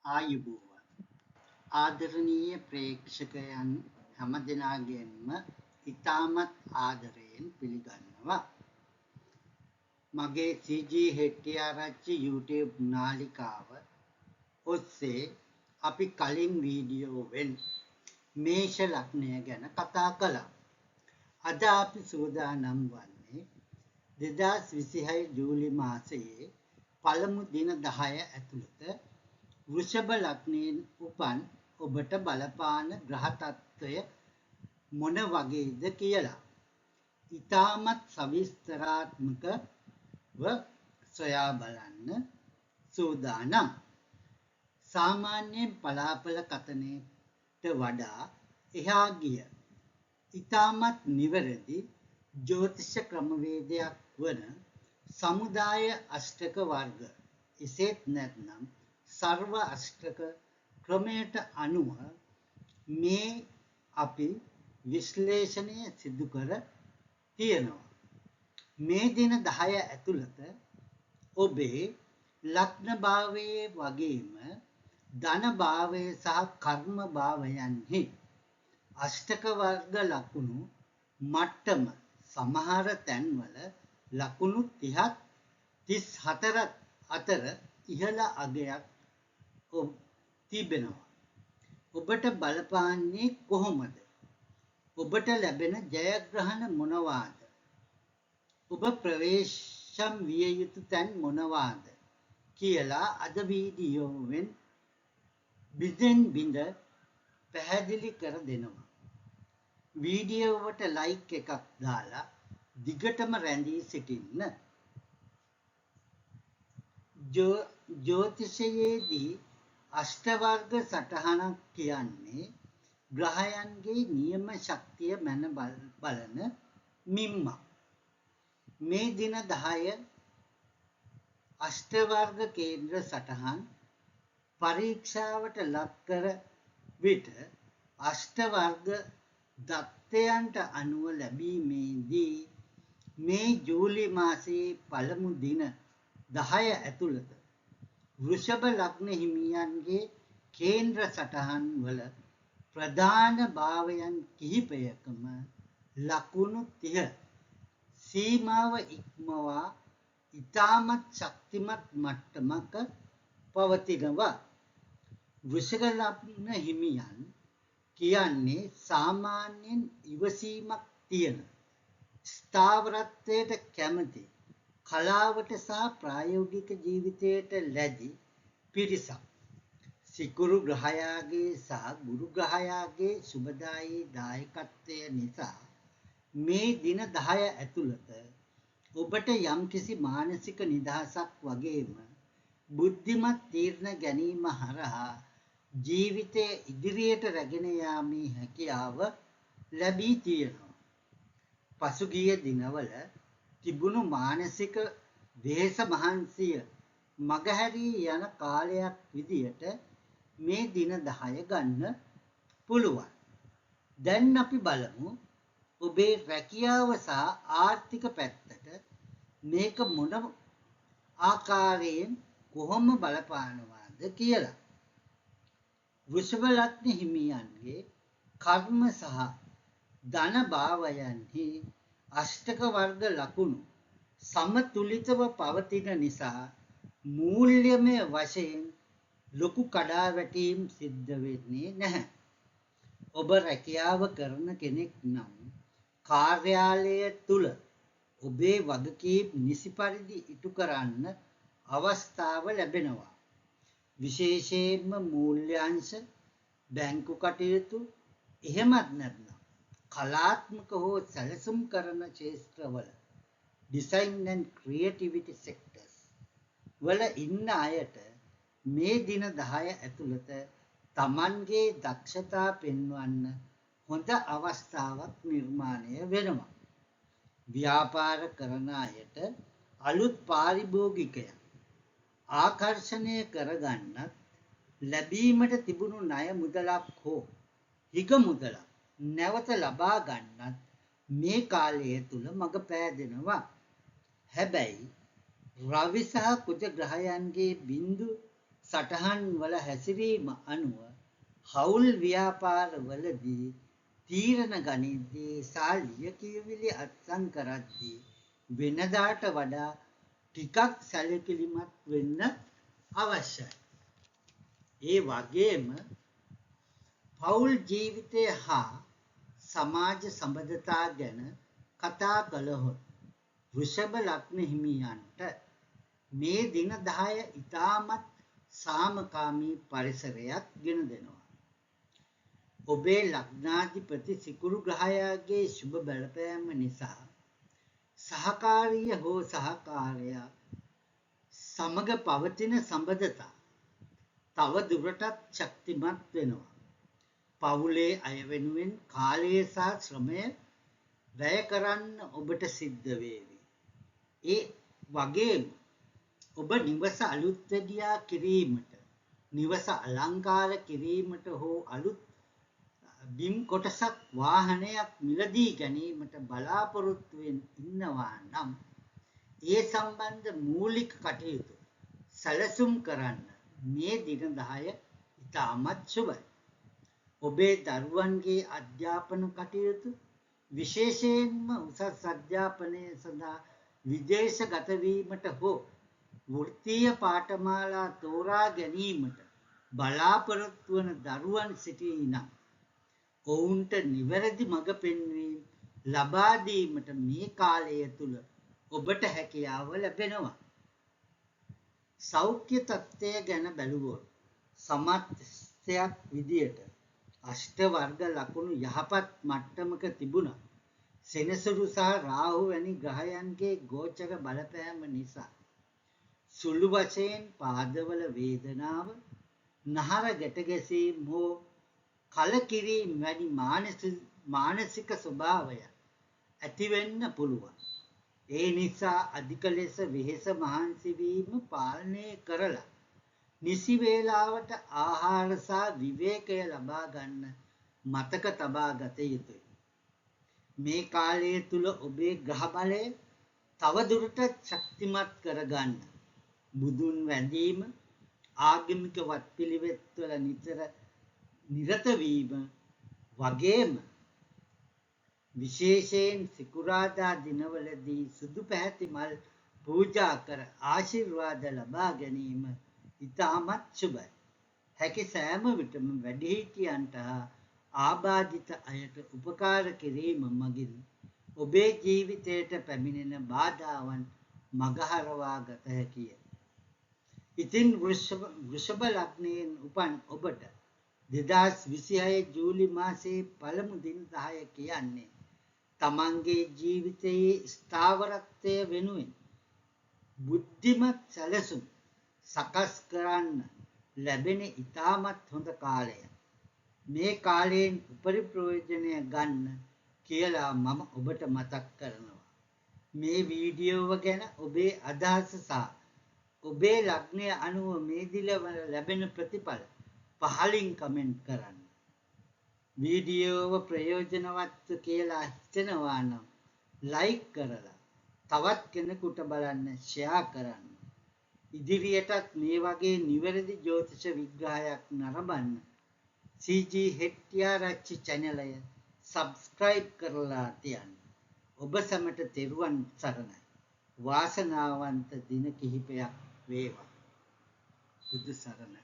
ආයුබෝවන් ආදරණීය ප්‍රේක්ෂකයන් හැමදෙනාගෙන්ම ඉතාමත් ආදරයෙන් පිළිගන්නවා මගේ CG හෙට්ටිආරච්චි YouTube නාලිකාව ඔස්සේ අපි කලින් වීඩියෝවෙන් මේෂ ලග්නය ගැන කතා කළා. අද අපි සූදානම් වන්නේ 2026 ජූලි මාසයේ පළමු දින 10 ඇතුළත වෘෂභ ලග්නයෙන් උපන් ඔබට බලපාන ග්‍රහ තත්ත්වය මොන වගේද කියලා. ඉතාමත් සවිස්තරාත්මකව සොයා බලන්න සූදානම්. සාමාන්‍යයෙන් පලාපල කතනයට වඩා එහා ගිය ඉතාමත් නිවැරදි ජ්‍යොතිෂ ක්‍රමවේදයක් වන සමුදාය අෂ්ටක වර්ග එසේත් නැත්නම් සර්ව අෂ්ටක ක්‍රමයට අනුව මේ අපි විශ්ලේෂණය සිදු කර තියෙනවා. මේ දින 10 ඇතුළත ඔබේ ලග්න භාවයේ වගේම ධන භාවය සහ කර්ම භාවයන්හි අෂ්ටක වර්ග ලකුණු මට්ටම සමහර තැන්වල ලකුණු 34 අතර ඉහළ අගයක් තිබෙනවා. ඔබට බලපාන්නේ කොහොමද? ඔබට ලැබෙන ජයග්‍රහණ මොනවාද? ඔබ ප්‍රවේශම් විය යුතු තැන් මොනවාද කියලා අද වීඩියෝවෙන් බිඳෙන් බිඳ පැහැදිලි කර දෙනවා. වීඩියෝවට ලයික් එකක් දාලා දිගටම රැඳී සිටින්න. ජ්‍යොතිෂයේදී අෂ්ටවර්ග සටහනක් කියන්නේ ග්‍රහයන්ගේ නියම ශක්තිය මැන බලන මිම්මක්. මේ දින 10 අෂ්ටවර්ග කේන්ද්‍ර සටහන් පරීක්ෂාවට ලක් කර විට අෂ්ටවර්ග දත්තයන්ට අනුව ලැබීමේදී මේ ජූලි මාසයේ පළමු දින 10 ඇතුළත වෘෂභ ලග්න හිමියන්ගේ කේන්ද්‍ර සටහන් වල ප්‍රධාන භාවයන් කිහිපයකම ලකුණු 30 සීමාව ඉක්මවා ඉතාමත් ශක්තිමත් මට්ටමක පවතිනවා. වෘෂභ ලග්න හිමියන් කියන්නේ සාමාන්‍යයෙන් ඉවසීමක් තියෙන, ස්ථාවරත්වයට කැමති, කලාවට සහ ප්‍රායෝගික ජීවිතයට ලැබි පිරිසක්. සිකුරු ග්‍රහයාගේ සහ ගුරු ග්‍රහයාගේ සුබදායී දායකත්වය නිසා මේ දින 10 ඇතුළත ඔබට යම්කිසි මානසික නිදහසක් වගේම බුද්ධිමත් තීරණ ගැනීම හරහා ජීවිතය ඉදිරියට රැගෙන යාමේ හැකියාව ලැබී තියෙනවා. පසුගිය දිනවල තිබුණු මානසික වෙහෙස මහන්සිය මගහැරී යන කාලයක් විදියට මේ දින 10 ගන්න පුළුවන්. දැන් අපි බලමු ඔබේ රැකියාව සහ ආර්ථික පැත්තට මේක මොන ආකාරයෙන් කොහොම බලපානවාද කියලා. වෘෂභ ලග්න හිමියන්ගේ කර්ම සහ ධන භාවයන්හි අෂ්ටක වර්ග ලකුණු සමතුලිතව පවතින නිසා මූල්‍යමය වශයෙන් ලොකු කඩාවැටීම් සිද්ධ වෙන්නේ නැහැ. ඔබ රැකියාව කරන කෙනෙක් නම් කාර්යාලය තුල ඔබේ වගකීම් නිසි පරිදි ඉටු කරන්න අවස්ථාව ලැබෙනවා. විශේෂයෙන්ම මූල්‍යාංශ, බැංකු කටයුතු, එහෙමත් නැත්නම් කලාත්මක හෝ සැලසුම් කරන ක්ෂේත්‍රවල design and creativity sectors වල ඉන්න අයට මේ දින 10 ඇතුළත තමන්ගේ දක්ෂතා පෙන්වන්න හොඳ අවස්ථාවක් නිර්මාණය වෙනවා. ව්‍යාපාර කරන අයට අලුත් පාරිභෝගිකයන් ආකර්ෂණය කරගන්නත් ලැබීමට තිබුණු ණය මුදලක් හෝ හිග මුදලක් නැවත ලබා ගන්නත් මේ කාලය තුල මඟ පෑදෙනවා. හැබැයි රවි සහ කුජ ග්‍රහයන්ගේ බිඳු සටහන් වල හැසිරීම අනුව හවුල් ව්‍යාපාරවලදී තීරණ ගනිද්දී සහ ලියකියවිලි අත්සන් කරද්දී වෙනදාට වඩා ටිකක් සැලකිලිමත් වෙන්න අවශ්‍යයි. ඒ වගේම පෞල් ජීවිතය හා සමාජ සම්බන්ධතා ගැන කතා කළහොත් වෘෂභ ලග්න හිමියන්ට මේ දින 10 ඉතාමත් සාමකාමී පරිසරයක් ගෙන දෙනවා. ඔබේ ලග්නාධිපති සිකුරු ග්‍රහයාගේ සුබ බලපෑම නිසා සහකාරිය හෝ සහකාරයා සමග පවතින සම්බන්ධතා තව දුරටත් ශක්තිමත් වෙනවා. පවුලේ අය වෙනුවෙන් කාලය සහ ශ්‍රමය වැය කරන්න ඔබට සිද්ධ වේවි. ඒ වගේම ඔබ නිවස අලුත් වැඩියා කිරීමට, නිවස අලංකාර කිරීමට හෝ අලුත් බිම් කොටසක් වාහනයක් මිලදී ගැනීමට බලාපොරොත්තු ඉන්නවා නම් ඒ සම්බන්ධ මූලික කටයුතු සැලසුම් කරන්න මේ දින 10 ඉතාමත් සුබයි. ඔබේ දරුවන්ගේ අධ්‍යාපන කටයුතු විශේෂයෙන්ම උසස් අධ්‍යාපනය සඳහා විදේශගත වීමට හෝ වෘත්තීය පාඨමාලා තෝරා ගැනීමට බලාපොරොත්තු වන දරුවන් සිටී නම් ඔවුන්ට නිවැරදි මඟ පෙන්වීම ලබා දීමට මේ කාලය තුල ඔබට හැකියාව ලැබෙනවා. සෞඛ්‍ය තත්ත්වය ගැන බැලුවොත් සමස්තයක් විදියට අෂ්ට වර්ග ලකුණු යහපත් මට්ටමක තිබුණා. සෙනසුරු සහ රාහු වැනි ග්‍රහයන්ගේ ගෝචර බලපෑම නිසා සුළු වශයෙන් පාදවල වේදනාව, නහර ගැට ගැසීම් හෝ කලකිරීම වැනි මානසික ස්වභාවය ඇති වෙන්න පුළුවන්. ඒ නිසා අධික ලෙස වෙහෙස මහන්සි වීම පාලනය කරලා නිසි වේලාවට ආහාර සහ විවේකය ලබා ගන්න මතක තබා ගත යුතුයි. මේ කාලය තුල ඔබේ ග්‍රහ බලය තව දුරටත් ශක්තිමත් කරගන්න බුදුන් වැඳීම, ආගමික වත්පිළිවෙත්වල නිරත වීම වගේම විශේෂයෙන් සිකුරාදා දිනවලදී සුදු පැහැති මල් පූජා කර ආශිර්වාද ලබා ගැනීම ඉතාමත් සුබයි. හැකි සෑම විටම වැඩිහිටියන්ට ආබාධිත අයට උපකාර කිරීම මගින් ඔබේ ජීවිතයට පැමිණෙන බාධාවන් මගහරවා ගත හැකිය. ඉතින් වෘෂභ ලග්නයෙන් උපන් ඔබට 2026 ජූලි මාසයේ පළමු දින 10 කියන්නේ තමන්ගේ ජීවිතයේ ස්ථාවරත්වය වෙනුවෙන් බුද්ධිමත් සැලසුම් සකස් කරන්න ලැබෙන ඉතාමත් හොඳ කාලයක්. මේ කාලයෙන් උපරි ප්‍රයෝජනය ගන්න කියලා මම ඔබට මතක් කරනවා. මේ වීඩියෝව ගැන ඔබේ අදහස සහ ඔබේ ලග්නය අනුව මේ දිනවල ලැබෙන ප්‍රතිඵල පහලින් කමෙන්ට් කරන්න. වීඩියෝව ප්‍රයෝජනවත් කියලා හිතෙනවා නම් ලයික් කරලා තවත් කෙනෙකුට බලන්න ෂෙයා කරන්න. ඉදිරියටත් මේ වගේ නිවැරදි ජ්‍යොතිෂ විග්‍රහයක් නරඹන්න CG හෙට්ටිආරච්චි channel එක subscribe කරලා තියන්න. ඔබ සැමට තෙරුවන් සරණයි. වාසනාවන්ත දින කිහිපයක් වේවා. බුදු සරණයි.